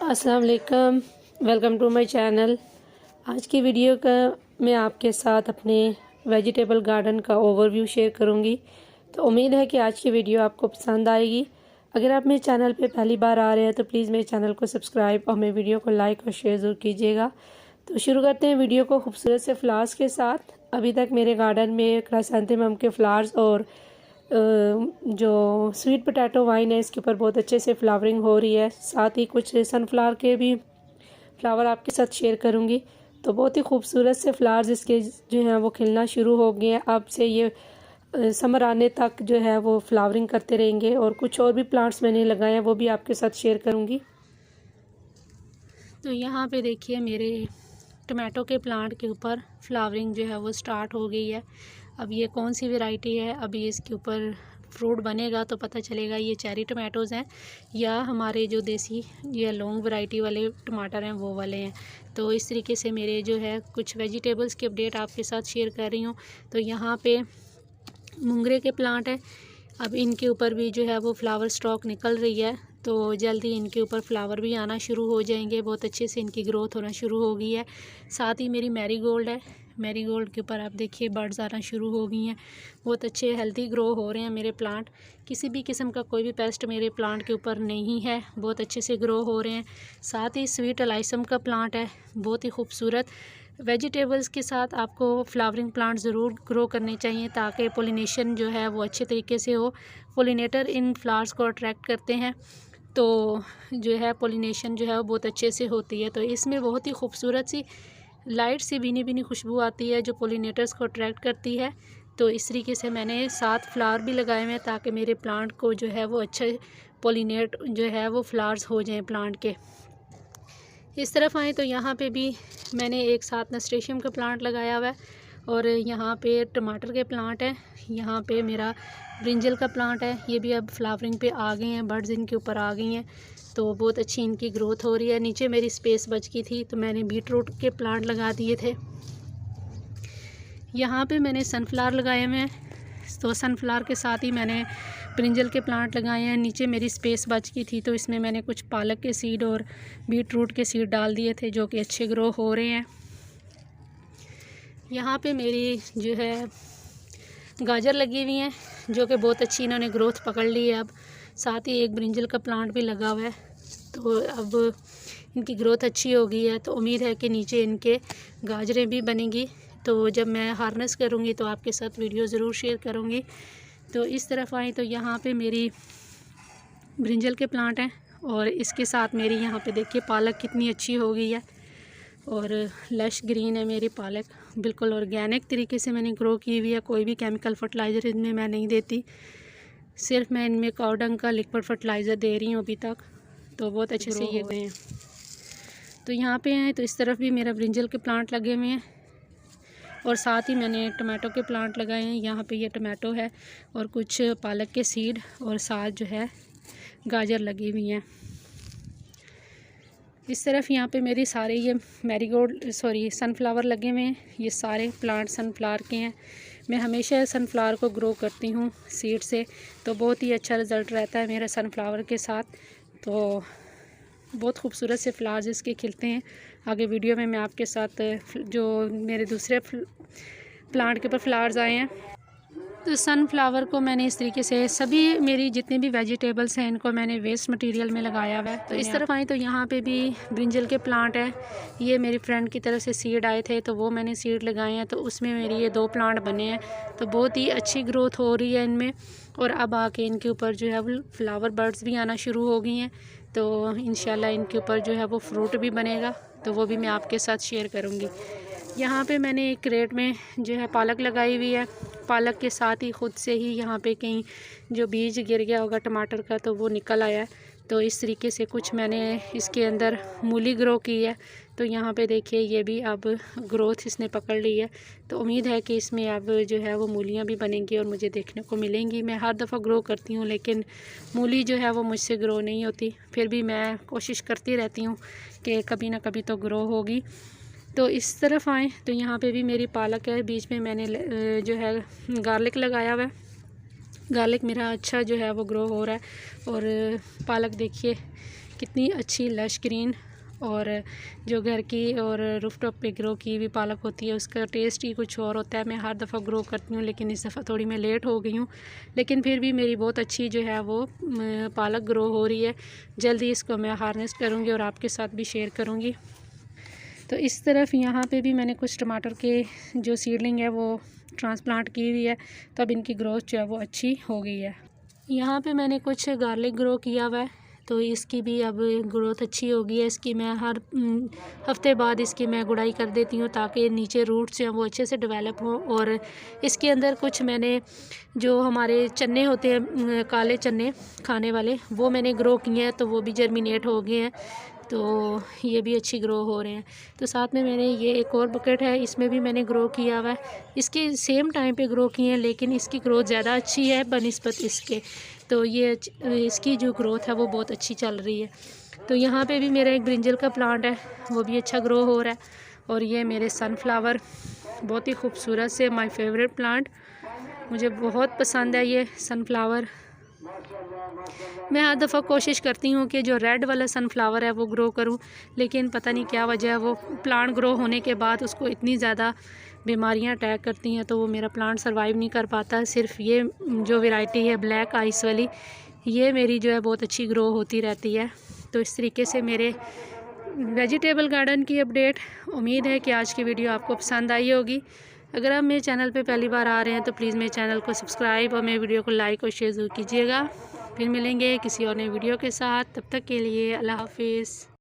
अस्सलाम वालेकुम, welcome to my channel. आज की वीडियो का मैं आपके साथ अपने वेजिटेबल गार्डन का ओवरव्यू शेयर करूंगी। तो उम्मीद है कि आज की वीडियो आपको पसंद आएगी। अगर आप मेरे चैनल पे पहली बार आ रहे हैं तो प्लीज़ मेरे चैनल को सब्सक्राइब और मेरे वीडियो को लाइक और शेयर ज़रूर कीजिएगा। तो शुरू करते हैं वीडियो को खूबसूरत से फ्लावर्स के साथ। अभी तक मेरे गार्डन में क्राइसैंथेमम के फ्लावर्स और जो स्वीट पोटैटो वाइन है इसके ऊपर बहुत अच्छे से फ्लावरिंग हो रही है। साथ ही कुछ सनफ्लावर के भी फ्लावर आपके साथ शेयर करूंगी। तो बहुत ही खूबसूरत से फ्लावर्स इसके जो हैं वो खिलना शुरू हो गए हैं। अब से ये समर आने तक जो है वो फ्लावरिंग करते रहेंगे। और कुछ और भी प्लांट्स मैंने लगाए हैं वो भी आपके साथ शेयर करूंगी। तो यहाँ पे देखिए मेरे टमाटो के प्लांट के ऊपर फ्लावरिंग जो है वो स्टार्ट हो गई है। अब ये कौन सी वैरायटी है, अभी इसके ऊपर फ्रूट बनेगा तो पता चलेगा ये चेरी टमाटोज़ हैं या हमारे जो देसी या लॉन्ग वैरायटी वाले टमाटर हैं वो वाले हैं। तो इस तरीके से मेरे जो है कुछ वेजिटेबल्स की अपडेट आपके साथ शेयर कर रही हूँ। तो यहाँ पे मुंगरे के प्लांट है, अब इनके ऊपर भी जो है वो फ्लावर स्टॉक निकल रही है। तो जल्दी इनके ऊपर फ्लावर भी आना शुरू हो जाएंगे, बहुत अच्छे से इनकी ग्रोथ होना शुरू हो गई है। साथ ही मेरी मैरीगोल्ड है, मैरीगोल्ड के ऊपर आप देखिए बर्ड्स आना शुरू हो गई हैं। बहुत अच्छे हेल्दी ग्रो हो रहे हैं मेरे प्लांट। किसी भी किस्म का कोई भी पेस्ट मेरे प्लांट के ऊपर नहीं है, बहुत अच्छे से ग्रो हो रहे हैं। साथ ही स्वीट अलाइसम का प्लांट है, बहुत ही खूबसूरत। वेजिटेबल्स के साथ आपको फ्लावरिंग प्लांट ज़रूर ग्रो करने चाहिए ताकि पोलिनेशन जो है वो अच्छे तरीके से हो। पोलिनेटर इन फ्लावर्स को अट्रैक्ट करते हैं तो जो है पोलिनेशन जो है वो बहुत अच्छे से होती है। तो इसमें बहुत ही खूबसूरत सी लाइट सी भीनी भीनी खुशबू आती है जो पोलिनेटर्स को अट्रैक्ट करती है। तो इस तरीके से मैंने 7 फ्लावर भी लगाए हुए हैं ताकि मेरे प्लांट को जो है वो अच्छे पोलिनेट जो है वो फ्लावर्स हो जाएं प्लांट के। इस तरफ आए तो यहाँ पे भी मैंने एक साथ नस्टेशियम का प्लांट लगाया हुआ है और यहाँ पे टमाटर के प्लांट हैं। यहाँ पे मेरा ब्रिंजल का प्लांट है, ये भी अब फ्लावरिंग पे आ गए हैं, बर्ड्स इनके ऊपर आ गई हैं। तो बहुत अच्छी इनकी ग्रोथ हो रही है। नीचे मेरी स्पेस बच गई थी तो मैंने बीट रूट के प्लांट लगा दिए थे। यहाँ पे मैंने सनफ्लावर लगाए हुए हैं, तो सनफ्लावर के साथ ही मैंने ब्रिंजल के प्लांट लगाए हैं। नीचे मेरी स्पेस बच गई थी तो इसमें मैंने कुछ पालक के सीड और बीट रूट के सीड डाल दिए थे जो कि अच्छे ग्रो हो रहे हैं। यहाँ पे मेरी जो है गाजर लगी हुई हैं जो कि बहुत अच्छी इन्होंने ग्रोथ पकड़ ली है। अब साथ ही एक ब्रिंजल का प्लांट भी लगा हुआ है, तो अब इनकी ग्रोथ अच्छी हो गई है। तो उम्मीद है कि नीचे इनके गाजरें भी बनेंगी। तो जब मैं हार्वेस्ट करूँगी तो आपके साथ वीडियो ज़रूर शेयर करूँगी। तो इस तरफ आए तो यहाँ पे मेरी ब्रिंजल के प्लांट हैं और इसके साथ मेरी यहाँ पे देखिए पालक कितनी अच्छी हो गई है और लश ग्रीन है मेरी पालक। बिल्कुल ऑर्गेनिक तरीके से मैंने ग्रो की हुई है, कोई भी केमिकल फर्टिलाइज़र इनमें मैं नहीं देती, सिर्फ मैं इनमें काऊ डंग का लिक्विड फर्टिलाइज़र दे रही हूँ अभी तक। तो बहुत अच्छे से ये गए हैं। तो यहाँ पे हैं तो इस तरफ भी मेरा ब्रिंजल के प्लांट लगे हुए हैं और साथ ही मैंने टमाटो के प्लांट लगाए हैं। यहाँ पे ये टमाटो है और कुछ पालक के सीड और साथ जो है गाजर लगी हुई हैं। इस तरफ यहाँ पे मेरी सारे ये मैरीगोल्ड सनफ्लावर लगे हुए हैं। ये सारे प्लांट सनफ्लावर के हैं। मैं हमेशा सनफ्लावर को ग्रो करती हूँ सीड से, तो बहुत ही अच्छा रिज़ल्ट रहता है मेरा सनफ्लावर के साथ। तो बहुत खूबसूरत से फ्लावर्स इसके खिलते हैं। आगे वीडियो में मैं आपके साथ जो मेरे दूसरे प्लांट के ऊपर फ्लावर्स आए हैं। तो सनफ्लावर को मैंने इस तरीके से सभी मेरी जितनी भी वेजिटेबल्स हैं इनको मैंने वेस्ट मटेरियल में लगाया हुआ है। तो इस तरफ आए तो यहाँ पे भी ब्रिंजल के प्लांट है। ये मेरी फ्रेंड की तरफ से सीड आए थे तो वो मैंने सीड लगाए हैं, तो उसमें मेरी ये 2 प्लांट बने हैं। तो बहुत ही अच्छी ग्रोथ हो रही है इनमें और अब आके इनके ऊपर जो है वो फ्लावर बर्ड्स भी आना शुरू हो गई हैं। तो इंशाल्लाह इनके ऊपर जो है वो फ्रूट भी बनेगा, तो वो भी मैं आपके साथ शेयर करूँगी। यहाँ पे मैंने एक क्रेट में जो है पालक लगाई हुई है। पालक के साथ ही ख़ुद से ही यहाँ पे कहीं जो बीज गिर गया होगा टमाटर का तो वो निकल आया है। तो इस तरीके से कुछ मैंने इसके अंदर मूली ग्रो की है। तो यहाँ पे देखिए ये भी अब ग्रोथ इसने पकड़ ली है। तो उम्मीद है कि इसमें अब जो है वो मूलियाँ भी बनेंगी और मुझे देखने को मिलेंगी। मैं हर दफ़ा ग्रो करती हूँ लेकिन मूली जो है वो मुझसे ग्रो नहीं होती, फिर भी मैं कोशिश करती रहती हूँ कि कभी ना कभी तो ग्रो होगी। तो इस तरफ आएँ तो यहाँ पे भी मेरी पालक है, बीच में मैंने जो है गार्लिक लगाया हुआ है। गार्लिक मेरा अच्छा जो है वो ग्रो हो रहा है और पालक देखिए कितनी अच्छी लश ग्रीन और जो घर की और रूफ टॉप पे ग्रो की हुई पालक होती है उसका टेस्ट ही कुछ और होता है। मैं हर दफ़ा ग्रो करती हूँ लेकिन इस दफ़ा थोड़ी मैं लेट हो गई हूँ, लेकिन फिर भी मेरी बहुत अच्छी जो है वो पालक ग्रो हो रही है। जल्दी इसको मैं हार्वेस्ट करूँगी और आपके साथ भी शेयर करूँगी। तो इस तरफ यहाँ पे भी मैंने कुछ टमाटर के जो सीडलिंग है वो ट्रांसप्लांट की हुई है, तब इनकी ग्रोथ जो है वो अच्छी हो गई है। यहाँ पे मैंने कुछ गार्लिक ग्रो किया हुआ है, तो इसकी भी अब ग्रोथ अच्छी हो गई है। इसकी मैं हर हफ्ते बाद इसकी मैं गुड़ाई कर देती हूँ ताकि नीचे रूट्स जो हैं वो अच्छे से डेवलप हों। और इसके अंदर कुछ मैंने जो हमारे चने होते हैं काले चने खाने वाले वो मैंने ग्रो किए हैं, तो वो भी जर्मिनेट हो गए हैं, तो ये भी अच्छी ग्रो हो रहे हैं। तो साथ में मैंने ये एक और बकेट है, इसमें भी मैंने ग्रो किया हुआ है। इसके सेम टाइम पे ग्रो किए हैं लेकिन इसकी ग्रोथ ज़्यादा अच्छी है बनिस्बत इसके, तो ये इसकी जो ग्रोथ है वो बहुत अच्छी चल रही है। तो यहाँ पे भी मेरा एक ब्रिंजल का प्लांट है, वो भी अच्छा ग्रो हो रहा है। और ये मेरे सनफ्लावर बहुत ही खूबसूरत से माय फेवरेट प्लांट, मुझे बहुत पसंद है ये सनफ्लावर। मैं हर दफ़ा कोशिश करती हूँ कि जो रेड वाला सनफ्लावर है वो ग्रो करूँ, लेकिन पता नहीं क्या वजह है, वो प्लांट ग्रो होने के बाद उसको इतनी ज़्यादा बीमारियाँ अटैक करती हैं तो वो मेरा प्लांट सर्वाइव नहीं कर पाता। सिर्फ ये जो वैरायटी है ब्लैक आइस वाली, ये मेरी जो है बहुत अच्छी ग्रो होती रहती है। तो इस तरीके से मेरे वेजिटेबल गार्डन की अपडेट। उम्मीद है कि आज की वीडियो आपको पसंद आई होगी। अगर आप मेरे चैनल पे पहली बार आ रहे हैं तो प्लीज़ मेरे चैनल को सब्सक्राइब और मेरे वीडियो को लाइक और शेयर ज़रूर कीजिएगा। फिर मिलेंगे किसी और नई वीडियो के साथ, तब तक के लिए अल्लाह हाफिज़।